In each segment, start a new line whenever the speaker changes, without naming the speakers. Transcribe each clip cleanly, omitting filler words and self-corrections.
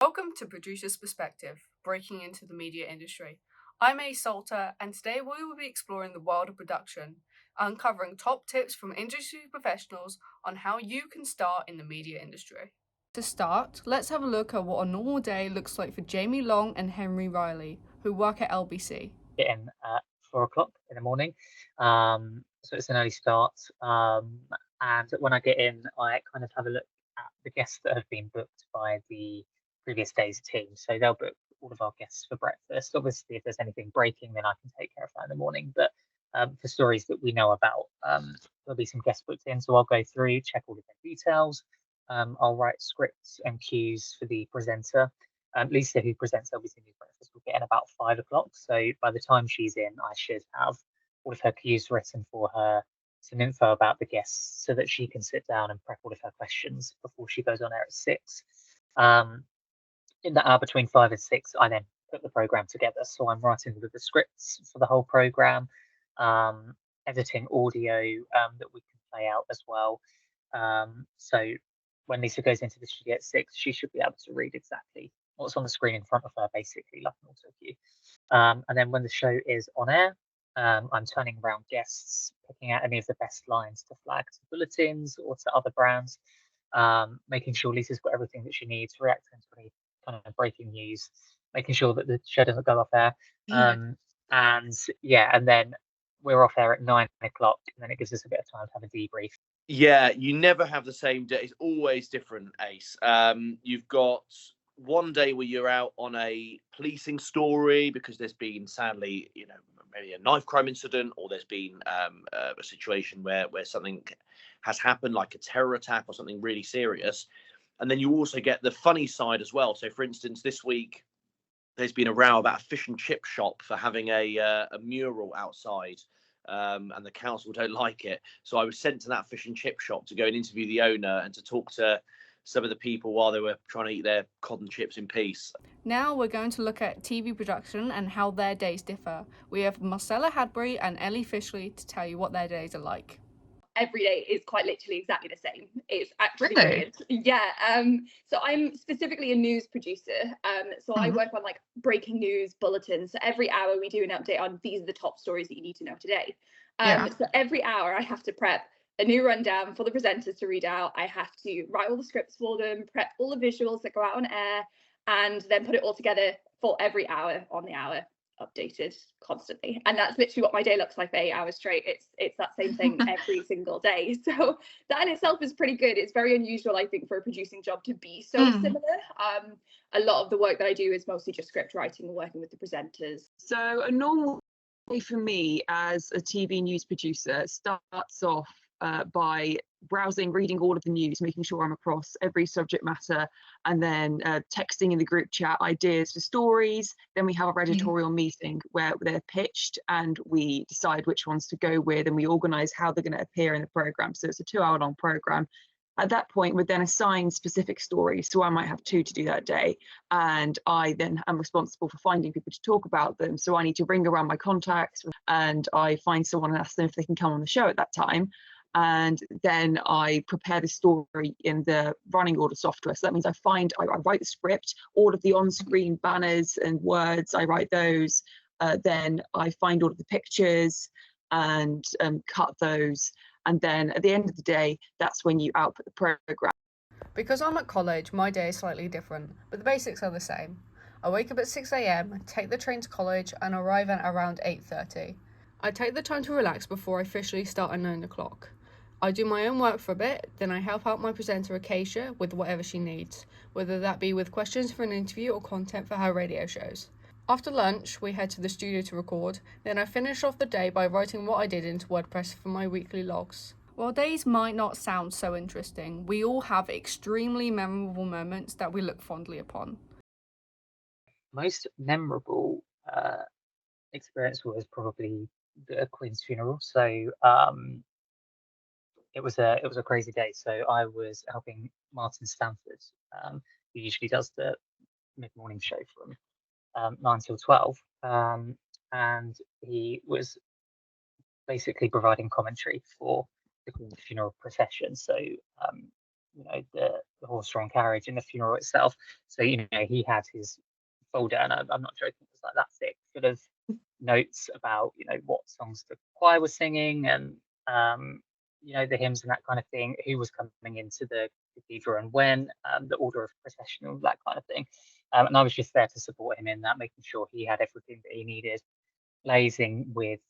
Welcome to Producer's Perspective, breaking into the media industry. I'm A. Salter, and today we will be exploring the world of production, uncovering top tips from industry professionals on how you can start in the media industry. To start, let's have a look at what a normal day looks like for Jamie Long and Henry Riley, who work at LBC.
Get in at 4 o'clock in the morning. So it's an early start. And when I get in, I kind of have a look at the guests that have been booked by the previous day's team. So they'll book all of our guests for breakfast. Obviously, if there's anything breaking, then I can take care of that in the morning. But for stories that we know about, there'll be some guests booked in. So I'll go through, check all of their details. I'll write scripts and cues for the presenter. Lisa, who presents LBC News Breakfast, will get in about 5 o'clock. So by the time she's in, I should have all of her cues written for her, some info about the guests, so that she can sit down and prep all of her questions before she goes on air at 6. In that hour between 5 and 6, I then put the program together. So I'm writing all of the scripts for the whole program, editing audio that we can play out as well. So when Lisa goes into the studio at 6, she should be able to read exactly what's on the screen in front of her, basically, like an auto cue. And then when the show is on air, I'm turning around guests, picking out any of the best lines to flag to bulletins or to other brands, making sure Lisa's got everything that she needs, reacting to any kind of breaking news, making sure that the show doesn't go off air. And yeah, and then we're off air at 9 o'clock, and then it gives us a bit of time to have a debrief.
Yeah, you never have the same day. It's always different, Ace. You've got one day where you're out on a policing story because there's been, sadly, maybe a knife crime incident, or there's been a situation where something has happened, like a terror attack or something really serious. And then you also get the funny side as well. So, for instance, this week there's been a row about a fish and chip shop for having a mural outside. And the council don't like it. So I was sent to that fish and chip shop to go and interview the owner and to talk to some of the people while they were trying to eat their cod and chips in peace.
Now we're going to look at TV production and how their days differ. We have Marcella Hadbury and Ellie Fishleigh to tell you what their days are like.
Every day is quite literally exactly the same. It's actually
Really?
brilliant. Yeah. So I'm specifically a news producer. So I work on like breaking news bulletins. So every hour we do an update on these are the top stories that you need to know today. So every hour I have to prep a new rundown for the presenters to read out. I have to write all the scripts for them, prep all the visuals that go out on air, and then put it all together for every hour on the hour, updated constantly. And that's literally what my day looks like for 8 hours straight. It's that same thing every single day. So that in itself is pretty good. It's very unusual, I think, for a producing job to be so similar. A lot of the work that I do is mostly just script writing and working with the presenters.
So a normal day for me as a TV news producer starts off by browsing, reading all of the news, making sure I'm across every subject matter, and then texting in the group chat ideas for stories. Then we have our editorial meeting where they're pitched and we decide which ones to go with, and we organise how they're going to appear in the programme. So it's a 2-hour long programme. At that point, we're then assigned specific stories. So I might have 2 to do that day. And I then am responsible for finding people to talk about them. So I need to ring around my contacts and I find someone and ask them if they can come on the show at that time. And then I prepare the story in the running order software. So that means I write the script, all of the on-screen banners and words, I write those. Then I find all of the pictures and cut those. And then at the end of the day, that's when you output the program.
Because I'm at college, my day is slightly different, but the basics are the same. I wake up at 6 a.m, take the train to college, and arrive at around 8:30. I take the time to relax before I officially start at 9 o'clock. I do my own work for a bit, then I help out my presenter Acacia with whatever she needs, whether that be with questions for an interview or content for her radio shows. After lunch, we head to the studio to record, then I finish off the day by writing what I did into WordPress for my weekly logs. While days might not sound so interesting, we all have extremely memorable moments that we look fondly upon.
Most memorable experience was probably the Queen's funeral. So it was a crazy day. So I was helping Martin Stanford, who usually does the mid-morning show from 9 till 12, and he was basically providing commentary for the Queen's funeral procession. So the the horse-drawn carriage in the funeral itself. So he had his folder, and I'm not joking, it was like that thick, sort of notes about what songs the choir was singing, and the hymns and that kind of thing, who was coming into the cathedral and when, the order of procession, that kind of thing. And I was just there to support him in that, making sure he had everything that he needed, liaising with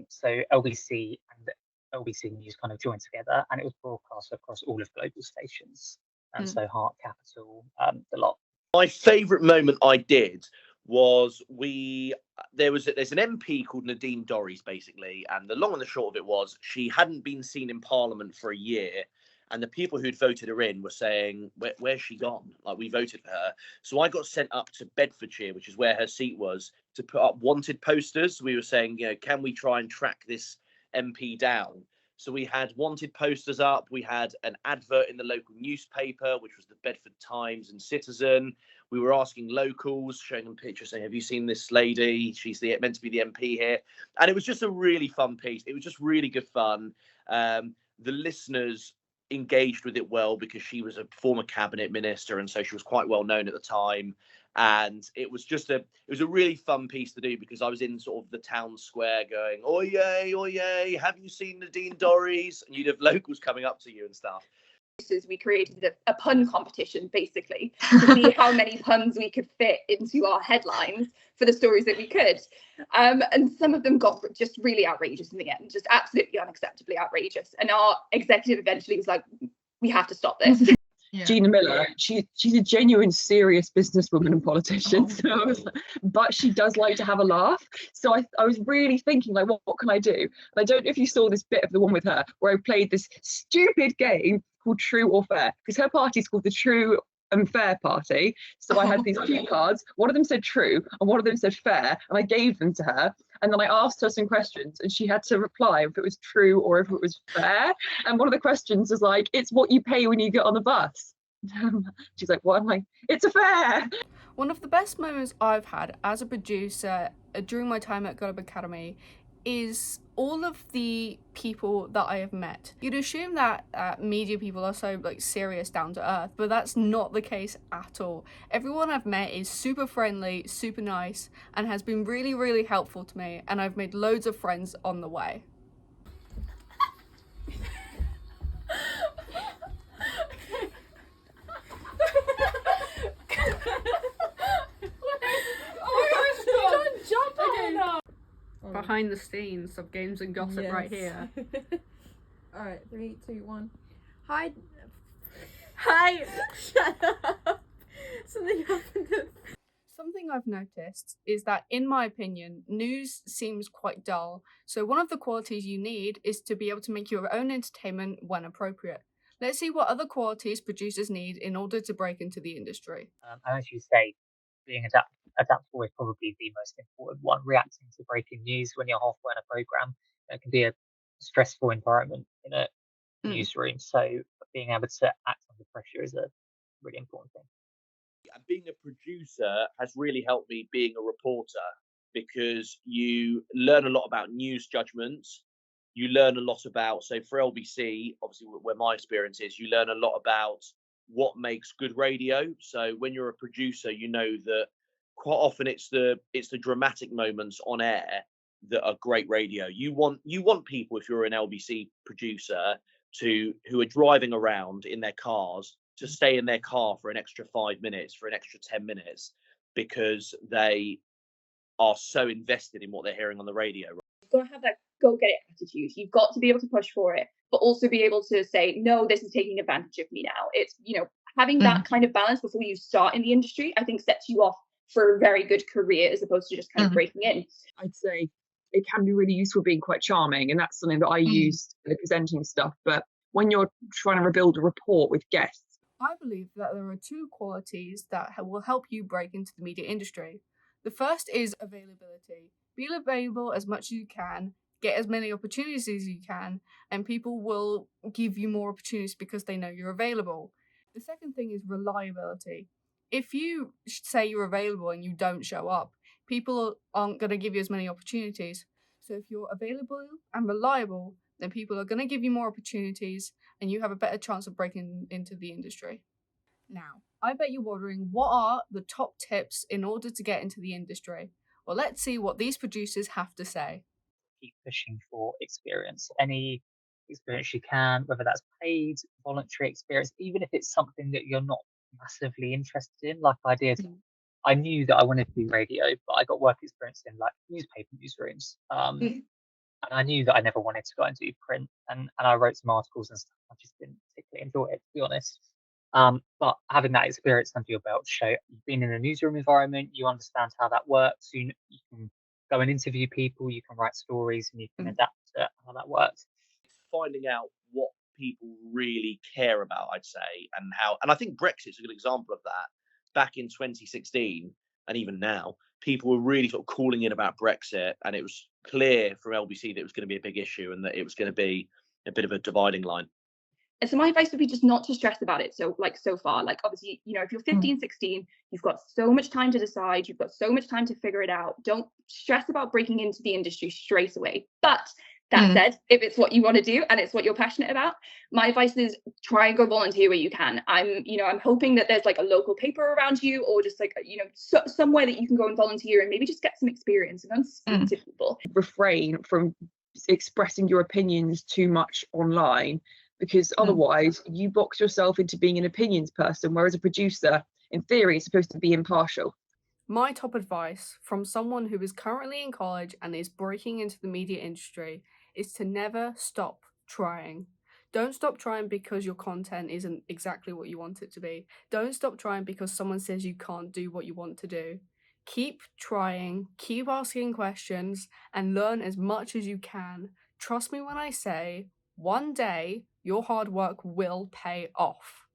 so LBC and LBC News kind of joined together, and it was broadcast across all of global stations, and so Heart, Capital, the lot.
My favourite moment I did was there's an MP called Nadine Dorries, basically, and the long and the short of it was she hadn't been seen in Parliament for a year, and the people who'd voted her in were saying, where's she gone? Like, we voted for her. So I got sent up to Bedfordshire, which is where her seat was, to put up wanted posters. We were saying, can we try and track this MP down? So we had wanted posters up. We had an advert in the local newspaper, which was the Bedford Times and Citizen. We were asking locals, showing them pictures, saying, have you seen this lady? She's meant to be the MP here. And it was just a really fun piece. It was just really good fun. The listeners engaged with it well because she was a former cabinet minister, and so she was quite well known at the time. And it was a really fun piece to do because I was in sort of the town square going, "Oyey, oyey, have you seen Nadine Dorries?" And you'd have locals coming up to you and stuff.
We created a pun competition, basically, to see how many puns we could fit into our headlines for the stories that we could. And some of them got just really outrageous in the end, just absolutely unacceptably outrageous. And our executive eventually was like, we have to stop this.
Yeah. Gina Miller, she's a genuine serious businesswoman and politician, but she does like to have a laugh. So I was really thinking, like, what can I do? And I don't know if you saw this bit of the one with her where I played this stupid game called True or Fair, because her party's called the True and Fair Party. So I had these cue cards. One of them said true and one of them said fair, and I gave them to her. And then I asked her some questions, and she had to reply if it was true or if it was fair. And one of the questions was like, "It's what you pay when you get on the bus." She's like, "What?" I'm like, "It's a fair."
One of the best moments I've had as a producer during my time at Globe Academy is all of the people that I have met. You'd assume that media people are so serious, down to earth, but that's not the case at all. Everyone I've met is super friendly, super nice, and has been really, really helpful to me, and I've made loads of friends on the way. Behind the scenes of games and gossip, right here.
All right, 3, 2, 1. Hi. Shut up. Something happened.
Something I've noticed is that, in my opinion, news seems quite dull. So one of the qualities you need is to be able to make your own entertainment when appropriate. Let's see what other qualities producers need in order to break into the industry.
And as you say, being adaptable is probably the most important one. Reacting to breaking news when you're halfway in a program, it can be a stressful environment in a newsroom. So being able to act under pressure is a really important thing.
And being a producer has really helped me being a reporter, because you learn a lot about news judgments. You learn a lot about, so for LBC, obviously where my experience is, you learn a lot about what makes good radio. So when you're a producer, you know that quite often it's the dramatic moments on air that are great radio. You want people, if you're an LBC producer, who are driving around in their cars, to stay in their car for an extra 5 minutes, for an extra 10 minutes, because they are so invested in what they're hearing on the radio.
You've got to have that go get it attitude. You've got to be able to push for it, but also be able to say, no, this is taking advantage of me now. It's, having that kind of balance before you start in the industry, I think sets you off for a very good career, as opposed to just kind of breaking in.
I'd say it can be really useful being quite charming, and that's something that I used in presenting stuff. But when you're trying to rebuild a rapport with guests,
I believe that there are two qualities that will help you break into the media industry. The first is availability. Be available as much as you can, get as many opportunities as you can, and people will give you more opportunities because they know you're available. The second thing is reliability. If you say you're available and you don't show up, people aren't going to give you as many opportunities. So if you're available and reliable, then people are going to give you more opportunities, and you have a better chance of breaking into the industry. Now, I bet you're wondering, what are the top tips in order to get into the industry? Well, let's see what these producers have to say.
Keep pushing for experience. Any experience you can, whether that's paid, voluntary experience, even if it's something that you're not massively interested in. Like I did, I knew that I wanted to do radio, but I got work experience in like newspaper newsrooms. And I knew that I never wanted to go and do print, and I wrote some articles and stuff. I just didn't particularly enjoy it, to be honest. But having that experience under your belt, show you've been in a newsroom environment, you understand how that works. You can go and interview people, you can write stories, and you can adapt to how that works.
Finding out what people really care about, I'd say, and I think Brexit's a good example of that. Back in 2016, and even now, people were really sort of calling in about Brexit, and it was clear from LBC that it was going to be a big issue and that it was going to be a bit of a dividing line.
And so my advice would be just not to stress about it so far. Like, obviously, if you're 15, 16, you've got so much time to decide, you've got so much time to figure it out. Don't stress about breaking into the industry straight away. But that said, if it's what you want to do and it's what you're passionate about, my advice is try and go volunteer where you can. I'm hoping that there's like a local paper around you, or just like, somewhere that you can go and volunteer and maybe just get some experience and speak to people.
Refrain from expressing your opinions too much online, because otherwise you box yourself into being an opinions person, whereas a producer, in theory, is supposed to be impartial.
My top advice from someone who is currently in college and is breaking into the media industry is to never stop trying. Don't stop trying because your content isn't exactly what you want it to be. Don't stop trying because someone says you can't do what you want to do. Keep trying, keep asking questions, and learn as much as you can. Trust me when I say, one day your hard work will pay off.